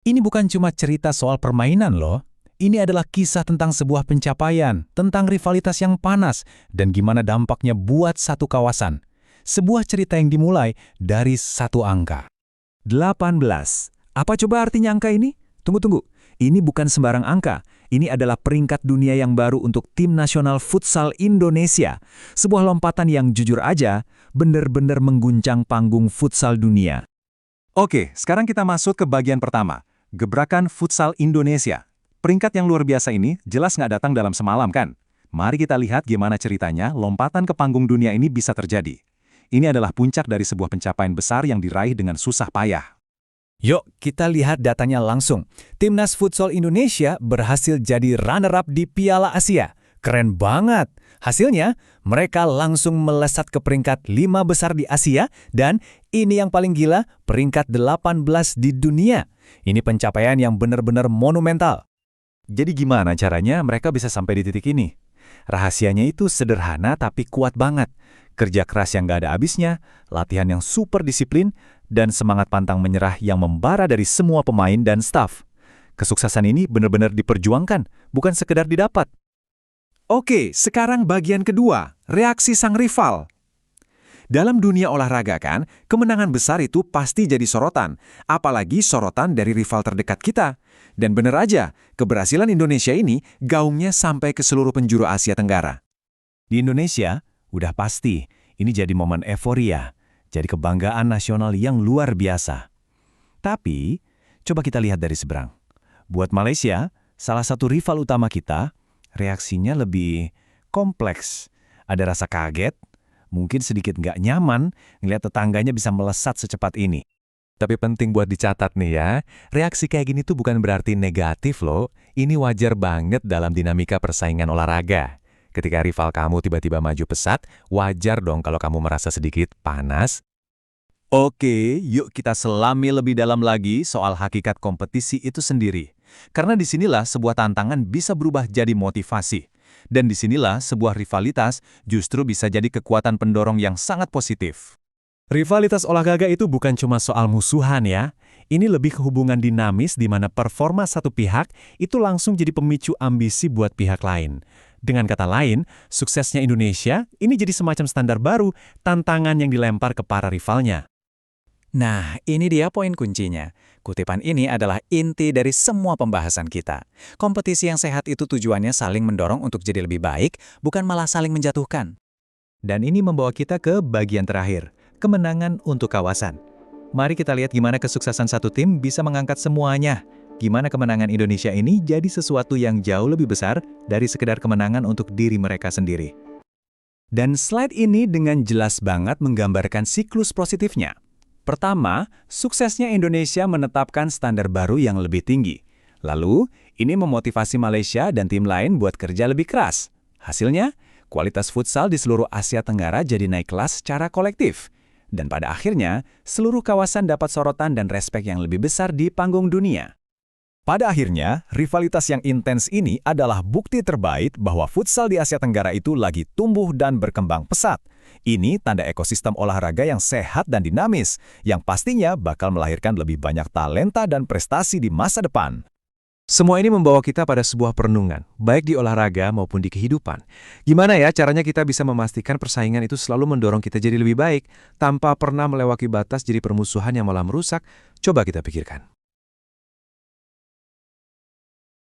Ini bukan cuma cerita soal permainan loh. Ini adalah kisah tentang sebuah pencapaian, tentang rivalitas yang panas, dan gimana dampaknya buat satu kawasan. Sebuah cerita yang dimulai dari satu angka. 18. Apa coba artinya angka ini? Tunggu. Ini bukan sembarang angka. Ini adalah peringkat dunia yang baru untuk tim nasional futsal Indonesia. Sebuah lompatan yang jujur aja, benar-benar mengguncang panggung futsal dunia. Oke, sekarang kita masuk ke bagian pertama. Gebrakan futsal Indonesia. Peringkat yang luar biasa ini jelas nggak datang dalam semalam kan? Mari kita lihat gimana ceritanya lompatan ke panggung dunia ini bisa terjadi. Ini adalah puncak dari sebuah pencapaian besar yang diraih dengan susah payah. Yuk, kita lihat datanya langsung. Timnas Futsal Indonesia berhasil jadi runner-up di Piala Asia. Keren banget. Hasilnya, mereka langsung melesat ke peringkat 5 besar di Asia dan ini yang paling gila, peringkat 18 di dunia. Ini pencapaian yang benar-benar monumental. Jadi gimana caranya mereka bisa sampai di titik ini? Rahasianya itu sederhana tapi kuat banget. Kerja keras yang gak ada habisnya, latihan yang super disiplin, dan semangat pantang menyerah yang membara dari semua pemain dan staf. Kesuksesan ini benar-benar diperjuangkan, bukan sekedar didapat. Oke, sekarang bagian kedua, reaksi sang rival. Dalam dunia olahraga kan, kemenangan besar itu pasti jadi sorotan, apalagi sorotan dari rival terdekat kita. Dan bener aja, keberhasilan Indonesia ini gaungnya sampai ke seluruh penjuru Asia Tenggara. Di Indonesia, udah pasti, ini jadi momen euforia, jadi kebanggaan nasional yang luar biasa. Tapi, coba kita lihat dari seberang. Buat Malaysia, salah satu rival utama kita, reaksinya lebih kompleks. Ada rasa kaget, mungkin sedikit nggak nyaman ngelihat tetangganya bisa melesat secepat ini. Tapi penting buat dicatat nih ya, reaksi kayak gini tuh bukan berarti negatif loh. Ini wajar banget dalam dinamika persaingan olahraga. Ketika rival kamu tiba-tiba maju pesat, wajar dong kalau kamu merasa sedikit panas. Oke, yuk kita selami lebih dalam lagi soal hakikat kompetisi itu sendiri. Karena disinilah sebuah tantangan bisa berubah jadi motivasi. Dan disinilah sebuah rivalitas justru bisa jadi kekuatan pendorong yang sangat positif. Rivalitas olahraga itu bukan cuma soal musuhan ya. Ini lebih ke hubungan dinamis di mana performa satu pihak itu langsung jadi pemicu ambisi buat pihak lain. Dengan kata lain, suksesnya Indonesia ini jadi semacam standar baru, tantangan yang dilempar ke para rivalnya. Nah, ini dia poin kuncinya. Kutipan ini adalah inti dari semua pembahasan kita. Kompetisi yang sehat itu tujuannya saling mendorong untuk jadi lebih baik, bukan malah saling menjatuhkan. Dan ini membawa kita ke bagian terakhir, kemenangan untuk kawasan. Mari kita lihat gimana kesuksesan satu tim bisa mengangkat semuanya. Gimana kemenangan Indonesia ini jadi sesuatu yang jauh lebih besar dari sekedar kemenangan untuk diri mereka sendiri. Dan slide ini dengan jelas banget menggambarkan siklus positifnya. Pertama, suksesnya Indonesia menetapkan standar baru yang lebih tinggi. Lalu, ini memotivasi Malaysia dan tim lain buat kerja lebih keras. Hasilnya, kualitas futsal di seluruh Asia Tenggara jadi naik kelas secara kolektif. Dan pada akhirnya, seluruh kawasan dapat sorotan dan respek yang lebih besar di panggung dunia. Pada akhirnya, rivalitas yang intens ini adalah bukti terbaik bahwa futsal di Asia Tenggara itu lagi tumbuh dan berkembang pesat. Ini tanda ekosistem olahraga yang sehat dan dinamis, yang pastinya bakal melahirkan lebih banyak talenta dan prestasi di masa depan. Semua ini membawa kita pada sebuah perenungan, baik di olahraga maupun di kehidupan. Gimana ya caranya kita bisa memastikan persaingan itu selalu mendorong kita jadi lebih baik, tanpa pernah melewati batas jadi permusuhan yang malah merusak? Coba kita pikirkan.